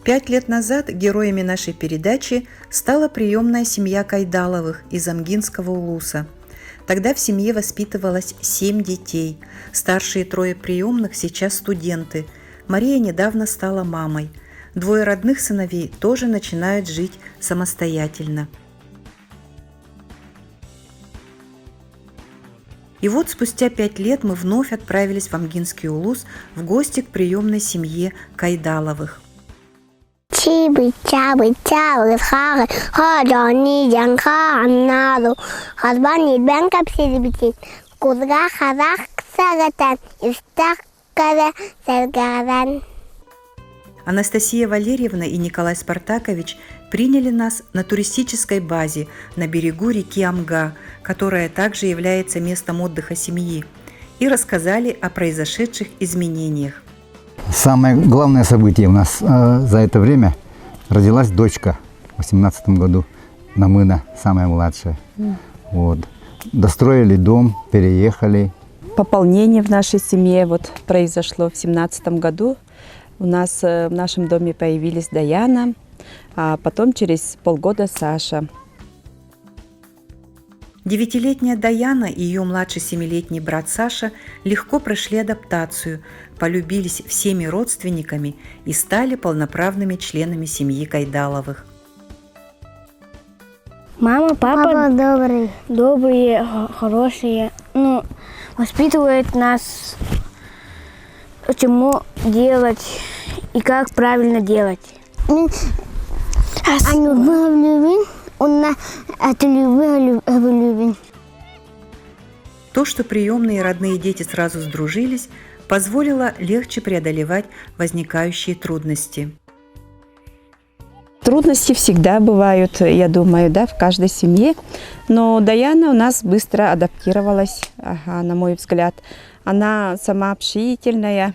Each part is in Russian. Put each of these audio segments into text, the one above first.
5 лет назад героями нашей передачи стала приемная семья Кайдаловых из Амгинского улуса. Тогда в семье воспитывалось 7 детей. Старшие 3 приемных сейчас студенты. Мария недавно стала мамой. 2 родных сыновей тоже начинают жить самостоятельно. И вот спустя 5 лет мы вновь отправились в Амгинский улус в гости к приемной семье Кайдаловых. Анастасия Валерьевна и Николай Спартакович приняли нас на туристической базе на берегу реки Амга, которая также является местом отдыха семьи, и рассказали о произошедших изменениях. Самое главное событие у нас за это время — родилась дочка в 2018 году, Намына, самая младшая. Вот. Достроили дом, переехали. Пополнение в нашей семье произошло в 2017 году. У нас в нашем доме появились Даяна, а потом через полгода Саша. 9-летняя Даяна и ее младший 7-летний брат Саша легко прошли адаптацию, полюбились всеми родственниками и стали полноправными членами семьи Кайдаловых. Мама, папа добрые, хорошие, воспитывают нас, чему делать и как правильно делать. То, что приемные и родные дети сразу сдружились, позволило легче преодолевать возникающие трудности. Трудности всегда бывают, я думаю, в каждой семье. Но Даяна у нас быстро адаптировалась, на мой взгляд. Она сама общительная,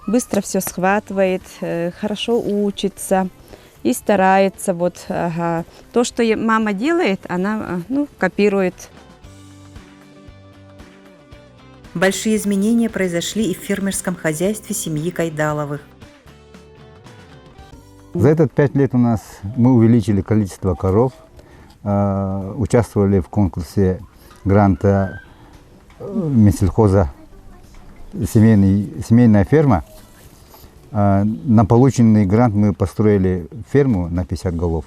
быстро все схватывает, хорошо учится и старается. То, что мама делает, она копирует. Большие изменения произошли и в фермерском хозяйстве семьи Кайдаловых. За этот 5 лет мы увеличили количество коров, участвовали в конкурсе гранта Минсельхоза «Семейная ферма». На полученный грант мы построили ферму на 50 голов.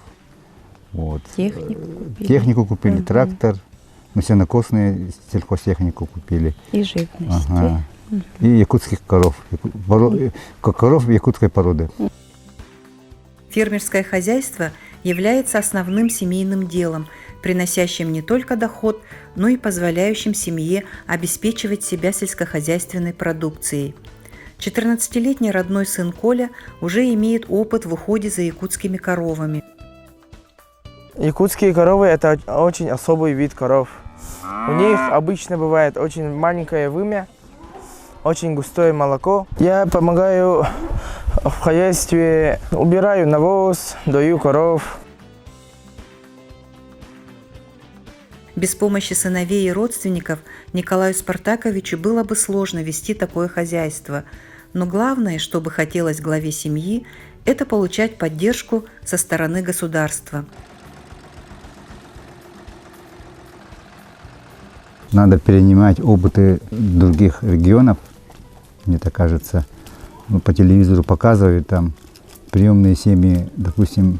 Вот. Технику купили, трактор, сенокосную сельхозтехнику купили. И живность. И якутских коров. Коров якутской породы. Фермерское хозяйство является основным семейным делом, приносящим не только доход, но и позволяющим семье обеспечивать себя сельскохозяйственной продукцией. 14-летний родной сын Коля уже имеет опыт в уходе за якутскими коровами. Якутские коровы – это очень особый вид коров. У них обычно бывает очень маленькое вымя, очень густое молоко. Я помогаю в хозяйстве, убираю навоз, дою коров. Без помощи сыновей и родственников Николаю Спартаковичу было бы сложно вести такое хозяйство. Но главное, что бы хотелось главе семьи, это получать поддержку со стороны государства. Надо перенимать опыты других регионов, мне так кажется. По телевизору показывают там приемные семьи, допустим,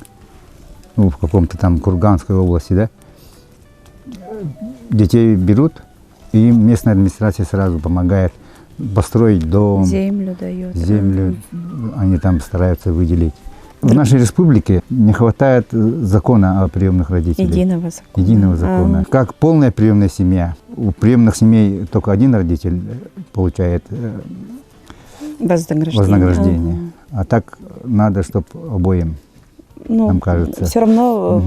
в каком-то там Курганской области, детей берут, и им местная администрация сразу помогает построить дом, землю дает. Землю они там стараются выделить. В нашей республике не хватает закона о приемных родителях. Единого закона. Как полная приемная семья. У приемных семей только один родитель получает вознаграждение. А так надо, чтобы обоим, нам кажется. Все равно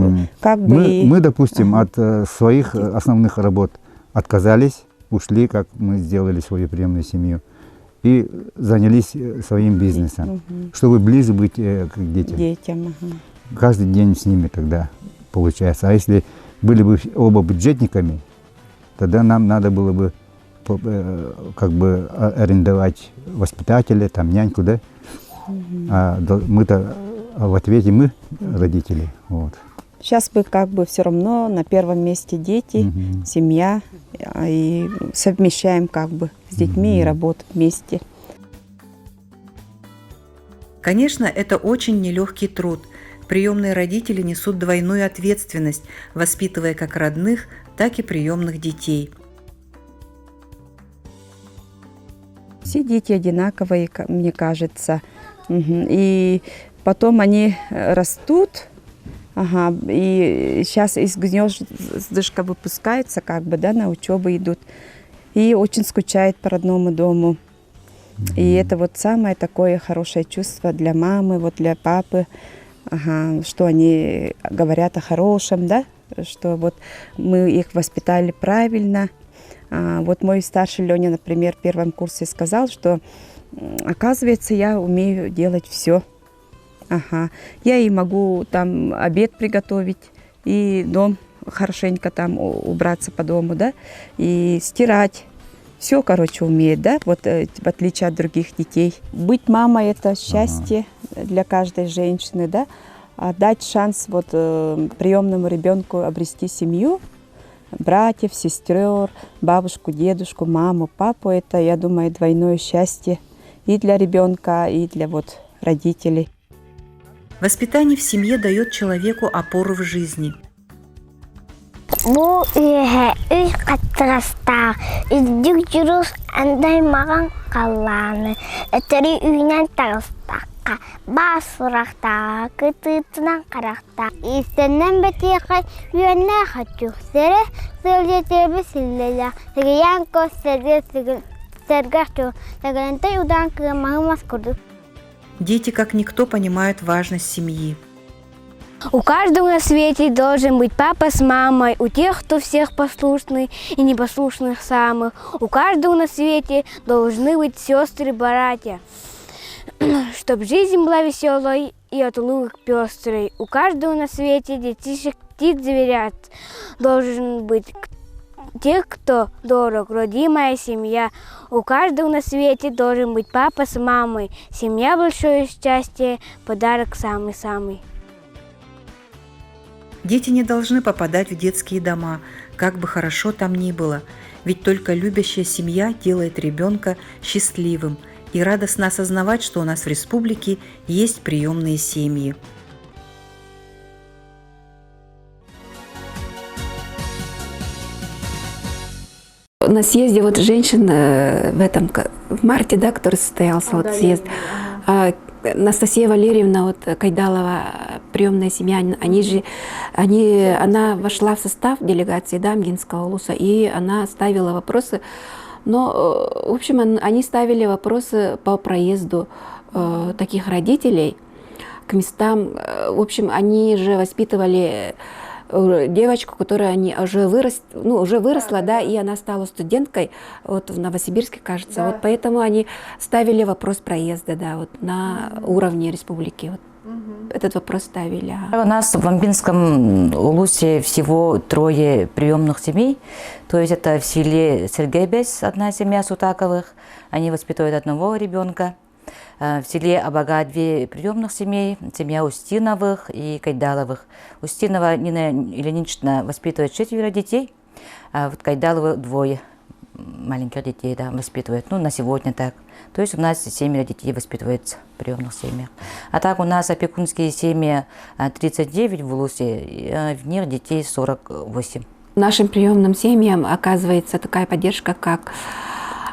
Мы, допустим, от своих основных работ отказались, ушли, как мы сделали свою приемную семью, и занялись своим бизнесом, чтобы ближе быть к детям. Каждый день с ними тогда получается. А если были бы оба бюджетниками, тогда нам надо было бы арендовать воспитателя, няньку, А мы-то в ответе мы, родители. Вот. Сейчас бы как бы все равно на первом месте дети, семья, и совмещаем как бы с детьми и работу вместе. Конечно, это очень нелегкий труд. Приемные родители несут двойную ответственность, воспитывая как родных, так и приемных детей. Все дети одинаковые, мне кажется. И потом они растут, и сейчас из гнездышка выпускаются, как бы, да, на учебу идут. И очень скучают по родному дому. И это вот самое такое хорошее чувство для мамы, вот для папы, что они говорят о хорошем, да, что вот мы их воспитали правильно. Вот мой старший Леня, например, в первом курсе сказал, что, оказывается, я умею делать все. Я и могу там обед приготовить, и дом хорошенько там убраться по дому, да, и стирать. Все, короче, умеет, да, вот в отличие от других детей. Быть мамой – это счастье для каждой женщины, да, а дать шанс вот приемному ребенку обрести семью, братьев, сестер, бабушку, дедушку, маму, папу – это, я думаю, двойное счастье и для ребенка, и для вот родителей. Воспитание в семье дает человеку опору в жизни. Бұл үйе үш қаттырастақ, үздік жүріс әндай маған қаланы, әтірі үйінен тағыстаққа, бас сұрақтаға, күтітінен қарақта. Истеннен бәтеқай үйенне қатюқсері, сөлдетебі сілделі, сігіян көз сәргәшту, сәгәлінтай удан кығымағымас күрді. Дети, как никто, понимают важность семьи. У каждого на свете должен быть папа с мамой, у тех, кто всех послушный и непослушных самых. У каждого на свете должны быть сестры и братья, чтоб жизнь была веселой и от улыбок пестрой. У каждого на свете детишек, птиц, зверят должен быть тех, кто дорог, родимая семья. У каждого на свете должен быть папа с мамой. Семья – большое счастье, подарок самый-самый. Дети не должны попадать в детские дома, как бы хорошо там ни было, ведь только любящая семья делает ребенка счастливым, и радостно осознавать, что у нас в республике есть приемные семьи. На съезде вот женщин в марте, да, который состоялся, вот съезд, Анастасия Валерьевна вот, Кайдалова, приемная семья, она вошла в состав делегации, да, Амгинского улуса, и она ставила вопросы. Но, в общем, они ставили вопросы по проезду таких родителей к местам. В общем, они же воспитывали девочку, которая уже выросла, да, и она стала студенткой вот, в Новосибирске, кажется. Да. Вот поэтому они ставили вопрос проезда, да, вот, на уровне республики. Вот. Этот вопрос ставили. У нас в Амгинском улусе всего 3 приемных семей. То есть это в селе Сергейбес одна семья Сутаковых. Они воспитывают одного ребенка. В селе Абага 2 приемных семей, семья Устиновых и Кайдаловых. Устинова Нина Ильинична воспитывает 4 детей, а вот Кайдалова 2 маленьких детей, да, воспитывает. Ну, на сегодня так. То есть у нас 7 детей воспитывается в приемных семьях. А так у нас опекунские семьи 39 в улусе, в них детей 48. Нашим приемным семьям оказывается такая поддержка, как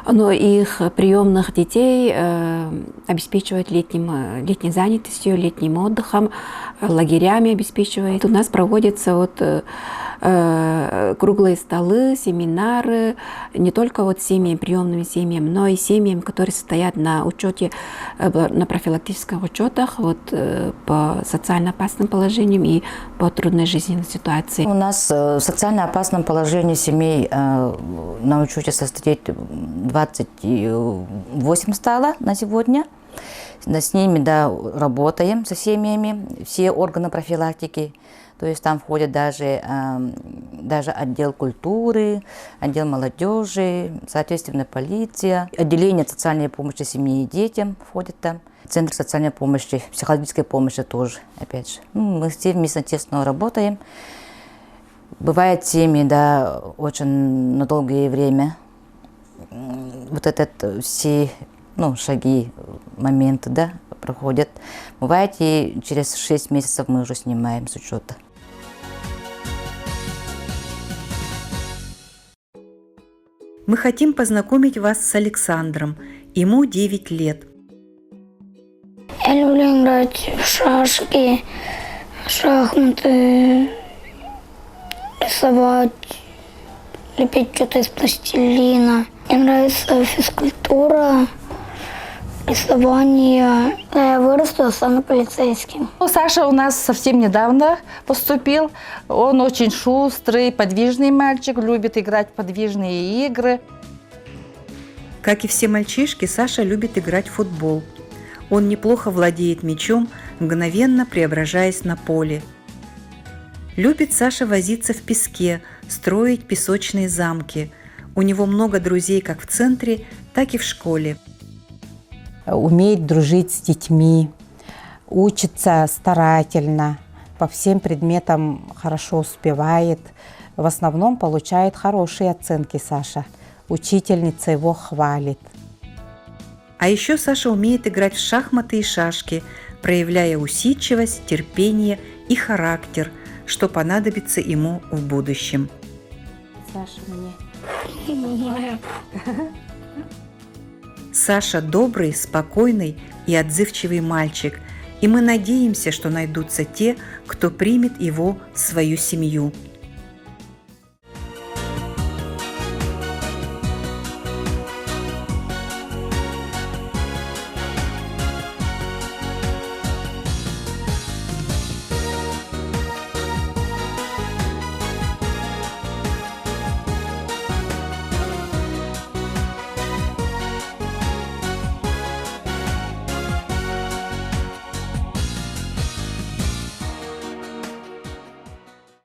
их приемных детей обеспечивают летней занятостью, летним отдыхом, лагерями обеспечивает. У нас проводятся вот круглые столы, семинары, не только вот семьям, приемным семьям, но и семьям, которые состоят на учете, на профилактических учетах вот, по социально опасным положениям и по трудной жизненной ситуации. У нас в социально опасном положении семей на учете состоит 28 стало на сегодня. С ними, да, работаем со семьями, все органы профилактики. То есть там входит даже отдел культуры, отдел молодежи, соответственно, полиция, отделение социальной помощи семье и детям входит там, центр социальной помощи, психологической помощи тоже, опять же. Мы все вместе тесно работаем. Бывают семьи, да, очень на долгое время. Вот этот все шаги, моменты, да, проходят. Бывает, и через 6 месяцев мы уже снимаем с учета. Мы хотим познакомить вас с Александром. Ему 9 лет. Я люблю играть в шашки, шахматы, рисовать, лепить что-то из пластилина. Мне нравится физкультура, рисование. Когда я вырасту, я стану полицейским. Саша у нас совсем недавно поступил. Он очень шустрый, подвижный мальчик, любит играть в подвижные игры. Как и все мальчишки, Саша любит играть в футбол. Он неплохо владеет мячом, мгновенно преображаясь на поле. Любит Саша возиться в песке, строить песочные замки. У него много друзей как в центре, так и в школе. Умеет дружить с детьми, учится старательно, по всем предметам хорошо успевает. В основном получает хорошие оценки Саша. Учительница его хвалит. А еще Саша умеет играть в шахматы и шашки, проявляя усидчивость, терпение и характер, что понадобится ему в будущем. Саша мне. Саша добрый, спокойный и отзывчивый мальчик, и мы надеемся, что найдутся те, кто примет его в свою семью.